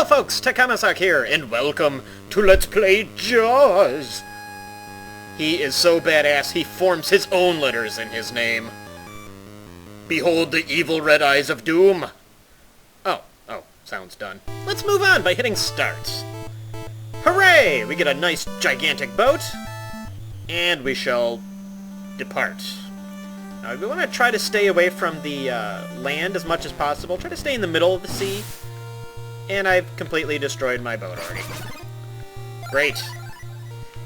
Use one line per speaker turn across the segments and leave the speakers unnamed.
Hello folks, Takamasak here, and welcome to Let's Play Jaws! He is so badass, he forms his own letters in his name. Behold the evil red eyes of doom! Oh, sounds done. Let's move on by hitting start. Hooray! We get a nice gigantic boat, and we shall depart. Now we want to try to stay away from the land as much as possible. Try to stay in the middle of the sea. And I've completely destroyed my boat already. Great.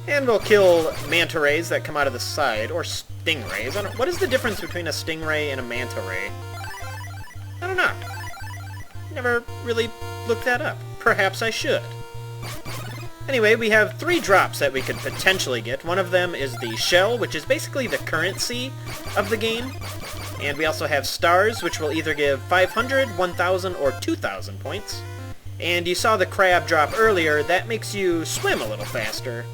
And we'll kill manta rays that come out of the side, or stingrays. What is the difference between a stingray and a manta ray? I don't know. Never really looked that up. Perhaps I should. Anyway, we have 3 drops that we could potentially get. One of them is the shell, which is basically the currency of the game. And we also have stars, which will either give 500, 1,000, or 2,000 points. And you saw the crab drop earlier. That makes you swim a little faster.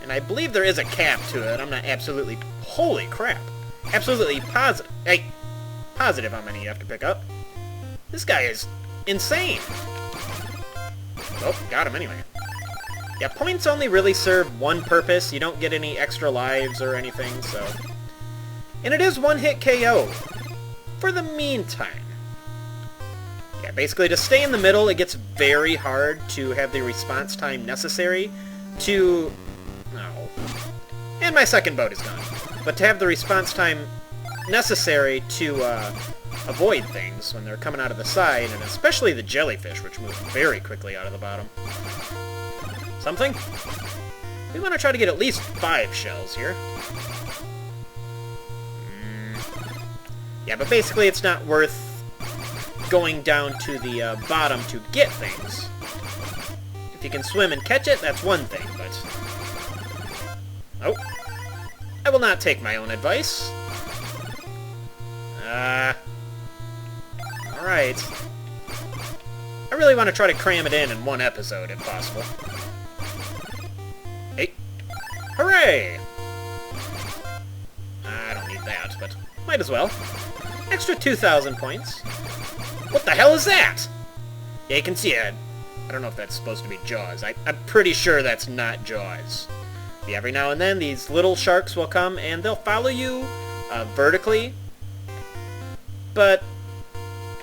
And I believe there is a cap to it. I'm not absolutely... Holy crap. Absolutely positive. Hey, positive how many you have to pick up. This guy is insane. Oh, got him anyway. Yeah, points only really serve one purpose. You don't get any extra lives or anything, so... And it is one-hit KO. For the meantime. Yeah, basically to stay in the middle, it gets very hard to have the response time necessary to... Oh. And my second boat is gone. But to have the response time necessary to avoid things when they're coming out of the side, and especially the jellyfish, which move very quickly out of the bottom. Something? We want to try to get at least 5 shells here. Yeah, but basically it's not worth going down to the bottom to get things. If you can swim and catch it, that's one thing, but... Oh. I will not take my own advice. Alright. I really want to try to cram it in one episode, if possible. Hey. Hooray! I don't need that, but might as well. Extra 2,000 points. What the hell is that? Yeah, you can see it. I don't know if that's supposed to be Jaws. I'm pretty sure that's not Jaws. But every now and then, these little sharks will come, and they'll follow you vertically, but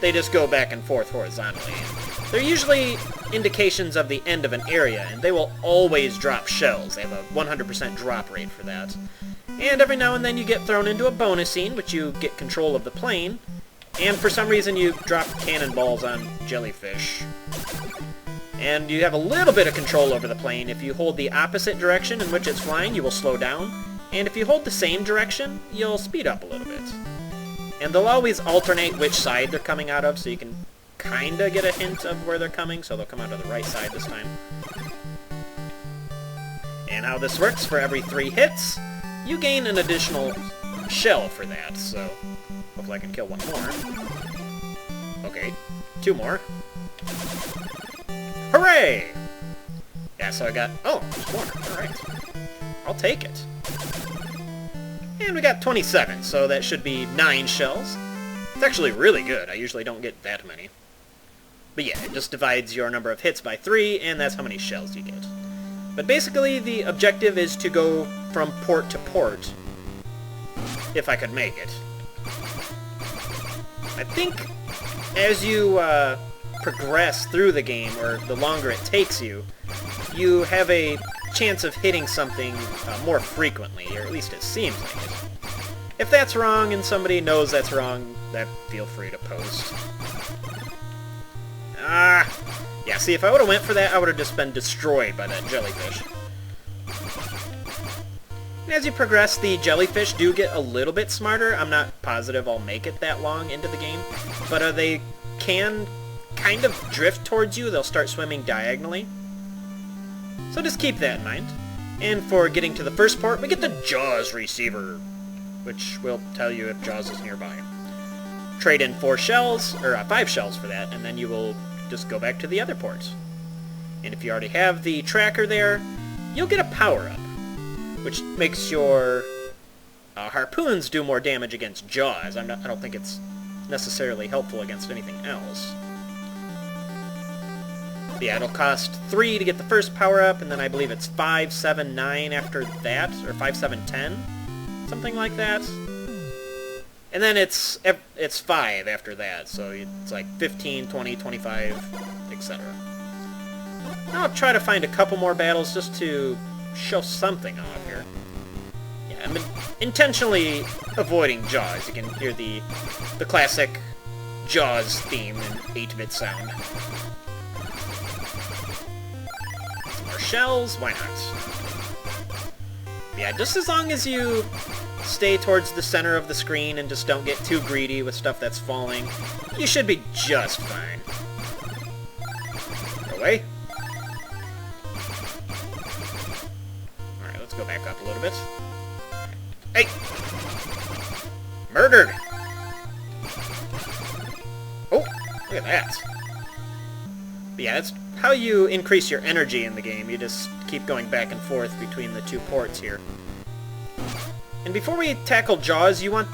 they just go back and forth horizontally. They're usually indications of the end of an area, and they will always drop shells. They have a 100% drop rate for that. And every now and then you get thrown into a bonus scene, which you get control of the plane, and for some reason you drop cannonballs on jellyfish. And you have a little bit of control over the plane. If you hold the opposite direction in which it's flying, you will slow down. And if you hold the same direction, you'll speed up a little bit. And they'll always alternate which side they're coming out of, so you can kinda get a hint of where they're coming, so they'll come out of the right side this time. And how this works, for every 3 hits, you gain an additional shell for that, so hopefully I can kill 1 more. Okay, 2 more. Hooray! Yeah, so I got... Oh, there's more. Alright. I'll take it. And we got 27, so that should be 9 shells. It's actually really good. I usually don't get that many. But yeah, it just divides your number of hits by 3, and that's how many shells you get. But basically, the objective is to go from port to port, if I could make it. I think as you progress through the game, or the longer it takes you, you have a chance of hitting something more frequently, or at least it seems like it. If that's wrong and somebody knows that's wrong, then feel free to post. Yeah, see, if I would have went for that, I would have just been destroyed by that jellyfish. And as you progress, the jellyfish do get a little bit smarter. I'm not positive I'll make it that long into the game, but they can kind of drift towards you. They'll start swimming diagonally. So just keep that in mind. And for getting to the first port, we get the Jaws receiver, which will tell you if Jaws is nearby. Trade in 4 shells, or 5 shells for that, and then you will just go back to the other ports. And if you already have the tracker there, you'll get a power-up, which makes your harpoons do more damage against Jaws. I don't think it's necessarily helpful against anything else. Yeah, it'll cost 3 to get the first power-up, and then I believe it's 5, 7, 9 after that, or 5, 7, 10, something like that. And then it's 5 after that, so it's like 15, 20, 25, etc. Now I'll try to find a couple more battles just to show something off here. Yeah, I'm intentionally avoiding Jaws. You can hear the classic Jaws theme in 8-bit sound. Some more shells, why not? Yeah, just as long as you stay towards the center of the screen and just don't get too greedy with stuff that's falling, you should be just fine. Go away. Alright, let's go back up a little bit. Hey! Murdered! Oh, look at that. But yeah, that's how you increase your energy in the game. You just keep going back and forth between the two ports here. And before we tackle Jaws, you want,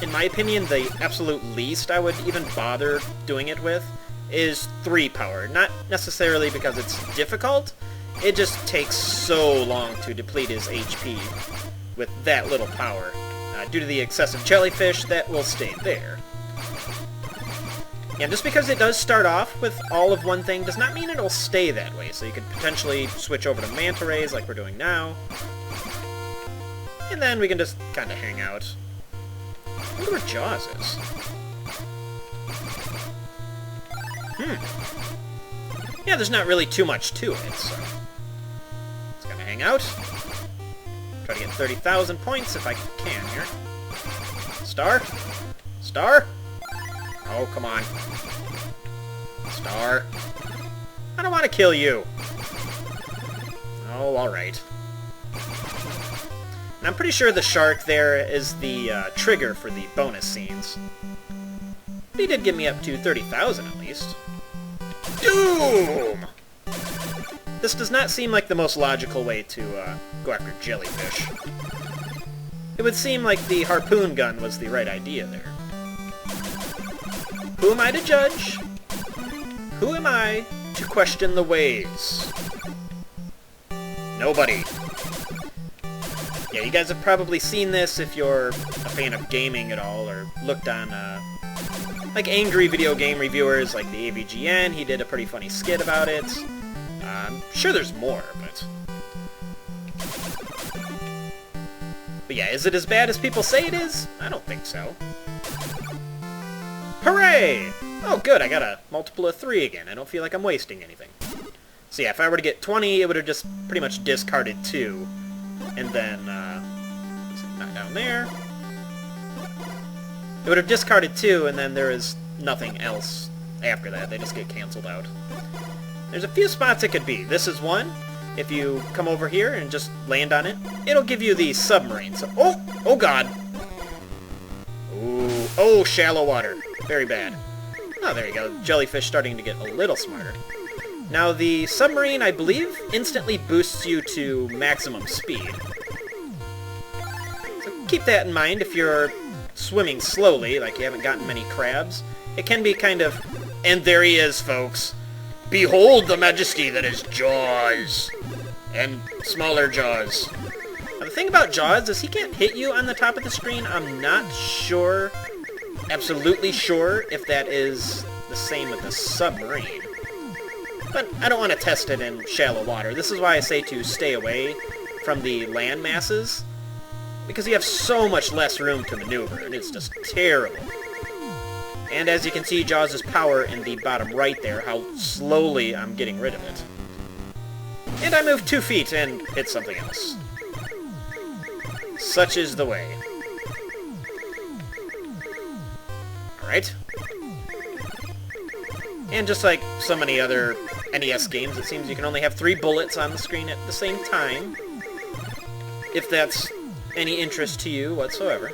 in my opinion, the absolute least I would even bother doing it with is 3 power. Not necessarily because it's difficult, it just takes so long to deplete his HP with that little power. Due to the excessive jellyfish that will stay there. And just because it does start off with all of one thing does not mean it'll stay that way, so you could potentially switch over to manta rays like we're doing now. And then we can just kind of hang out. I wonder where Jaws is. Yeah, there's not really too much to it, so... Let's kind of hang out. Try to get 30,000 points if I can here. Star? Star? Oh, come on. Star. I don't want to kill you. Oh, alright. And I'm pretty sure the shark there is the trigger for the bonus scenes. But he did get me up to 30,000 at least. Doom! This does not seem like the most logical way to go after jellyfish. It would seem like the harpoon gun was the right idea there. Who am I to judge? Who am I to question the ways? Nobody. Yeah, you guys have probably seen this if you're a fan of gaming at all, or looked on, like, angry video game reviewers like the AVGN. He did a pretty funny skit about it. I'm sure there's more, but... But yeah, is it as bad as people say it is? I don't think so. Hooray! Oh, good, I got a multiple of 3 again. I don't feel like I'm wasting anything. So yeah, if I were to get 20, it would have just pretty much discarded 2. And then, not down there. It would have discarded 2, and then there is nothing else after that. They just get canceled out. There's a few spots it could be. This is one. If you come over here and just land on it, it'll give you the submarine. So, oh god. Ooh, oh, shallow water. Very bad. Oh, there you go. Jellyfish starting to get a little smarter. Now, the submarine, I believe, instantly boosts you to maximum speed. So keep that in mind if you're swimming slowly, like you haven't gotten many crabs. It can be kind of... And there he is, folks. Behold the majesty that is Jaws. And smaller Jaws. Now, the thing about Jaws is he can't hit you on the top of the screen. I'm not sure, absolutely sure, if that is the same with the submarine. But I don't want to test it in shallow water. This is why I say to stay away from the land masses, because you have so much less room to maneuver, and it's just terrible. And as you can see, Jaws' power in the bottom right there, how slowly I'm getting rid of it. And I moved 2 feet and hit something else. Such is the way. Alright. And just like so many other NES games, it seems you can only have 3 bullets on the screen at the same time. If that's any interest to you whatsoever.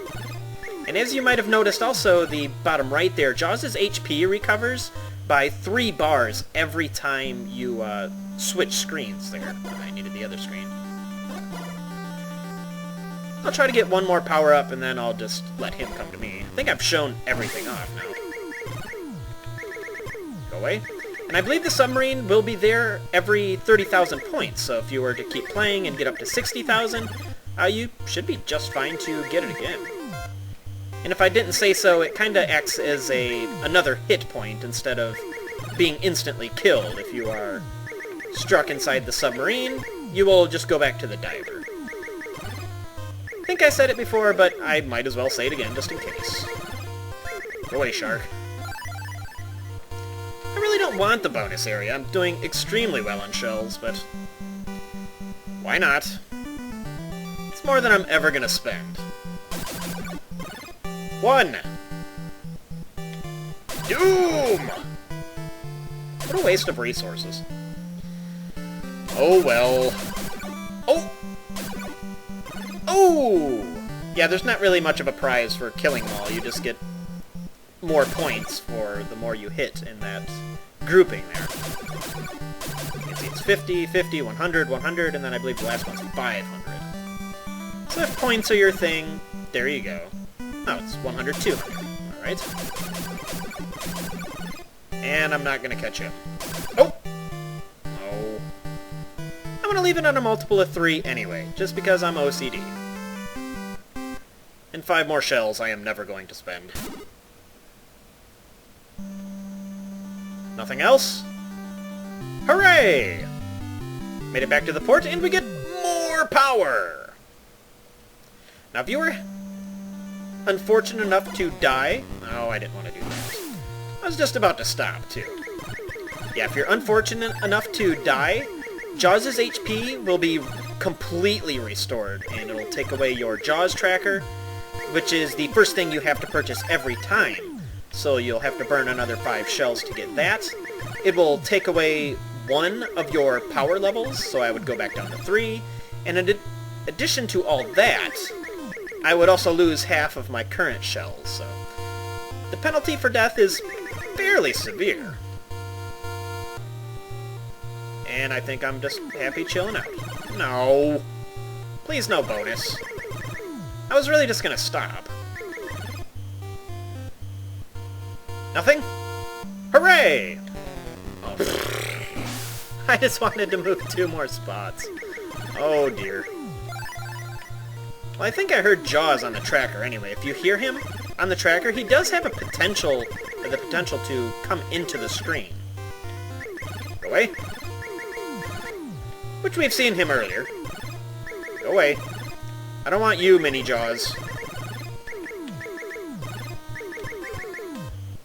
And as you might have noticed also, the bottom right there, Jaws' HP recovers by 3 bars every time you switch screens there. I needed the other screen. I'll try to get one more power up and then I'll just let him come to me. I think I've shown everything off now. Go away. And I believe the submarine will be there every 30,000 points, so if you were to keep playing and get up to 60,000, you should be just fine to get it again. And if I didn't say so, it kinda acts as another hit point instead of being instantly killed. If you are struck inside the submarine, you will just go back to the diver. I think I said it before, but I might as well say it again just in case. Go away, shark. I really don't want the bonus area. I'm doing extremely well on shells, but why not? It's more than I'm ever gonna spend. 1! Doom! What a waste of resources. Oh well. Oh! Oh! Yeah, there's not really much of a prize for killing them all. You just get more points for the more you hit in that grouping there. You can see it's 50, 50, 100, 100, and then I believe the last one's 500. So if points are your thing, there you go. Oh, it's 100, 200. Alright. And I'm not gonna catch him. Oh! No. I'm gonna leave it on a multiple of 3 anyway, just because I'm OCD. And 5 more shells I am never going to spend. Nothing else? Hooray! Made it back to the port, and we get more power! Now, if you were unfortunate enough to die... Oh, I didn't want to do that. I was just about to stop, too. Yeah, if you're unfortunate enough to die, Jaws' HP will be completely restored, and it'll take away your Jaws tracker, which is the first thing you have to purchase every time. So you'll have to burn another 5 shells to get that. It will take away 1 of your power levels, so I would go back down to 3. And in addition to all that, I would also lose half of my current shells, so the penalty for death is fairly severe. And I think I'm just happy chilling out. No. Please no bonus. I was really just gonna stop. Nothing? Hooray! Oh. I just wanted to move 2 more spots. Oh dear. Well, I think I heard Jaws on the tracker anyway. If you hear him on the tracker, he does have the potential to come into the screen. Go away. Which we've seen him earlier. Go away. I don't want you, Mini Jaws.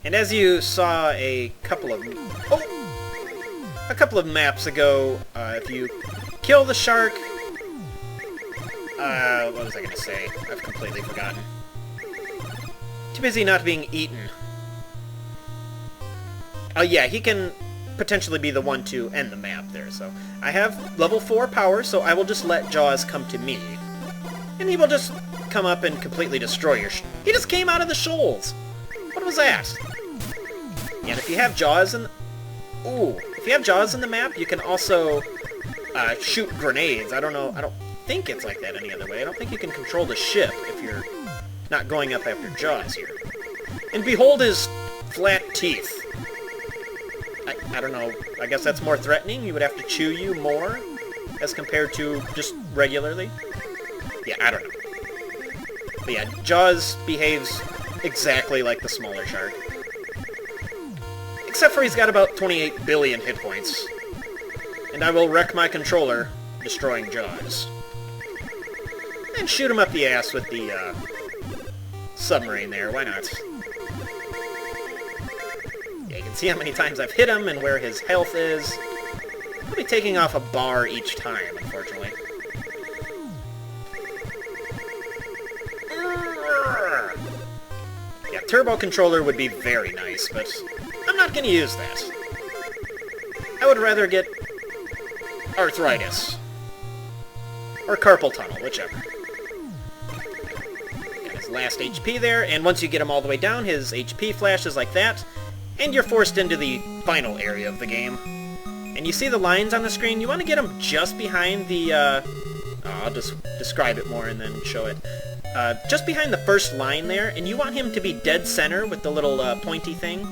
And as you saw a couple of maps ago, if you kill the shark... what was I gonna say? I've completely forgotten. Too busy not being eaten. Oh yeah, he can potentially be the one to end the map there, so... I have level 4 power, so I will just let Jaws come to me. And he will just come up and completely destroy your He just came out of the shoals! What was that? And if you have Jaws in... if you have Jaws in the map, you can also shoot grenades. I don't think it's like that any other way. I don't think you can control the ship if you're not going up after Jaws here. And behold his flat teeth. I don't know. I guess that's more threatening. He would have to chew you more as compared to just regularly. Yeah, I don't know. But yeah, Jaws behaves exactly like the smaller shark. Except for he's got about 28 billion hit points. And I will wreck my controller, destroying Jaws. And shoot him up the ass with the submarine there, why not? Yeah, you can see how many times I've hit him and where his health is. I'll be taking off a bar each time, unfortunately. Yeah, turbo controller would be very nice, but I'm not going to use that. I would rather get arthritis. Or carpal tunnel, whichever. Got his last HP there, and once you get him all the way down, his HP flashes like that, and you're forced into the final area of the game. And you see the lines on the screen, you want to get him just behind the, I'll just describe it more and then show it. Just behind the first line there, and you want him to be dead center with the little pointy thing.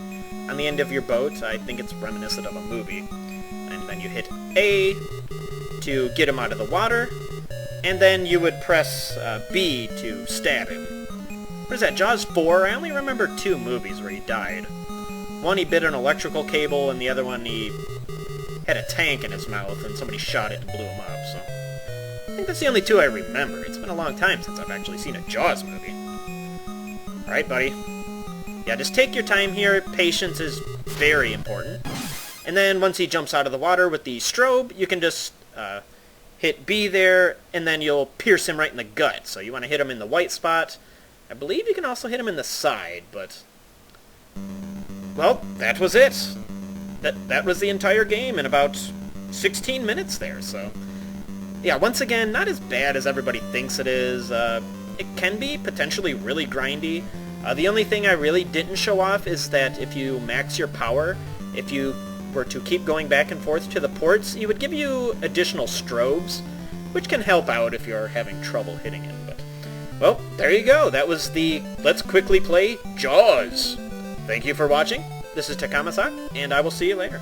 on the end of your boat. I think it's reminiscent of a movie. And then you hit A to get him out of the water, and then you would press B to stab him. What is that, Jaws 4? I only remember 2 movies where he died. One, he bit an electrical cable, and the other one, he had a tank in his mouth, and somebody shot it and blew him up, so... I think that's the only 2 I remember. It's been a long time since I've actually seen a Jaws movie. Alright, buddy. Yeah, just take your time here. Patience is very important. And then once he jumps out of the water with the strobe, you can just hit B there, and then you'll pierce him right in the gut. So you want to hit him in the white spot. I believe you can also hit him in the side, but... Well, that was it. That was the entire game in about 16 minutes there, so... Yeah, once again, not as bad as everybody thinks it is. It can be potentially really grindy. The only thing I really didn't show off is that if you max your power, if you were to keep going back and forth to the ports, it would give you additional strobes, which can help out if you're having trouble hitting it. But, well, there you go. That was the Let's Quickly Play Jaws. Thank you for watching. This is Takamasak, and I will see you later.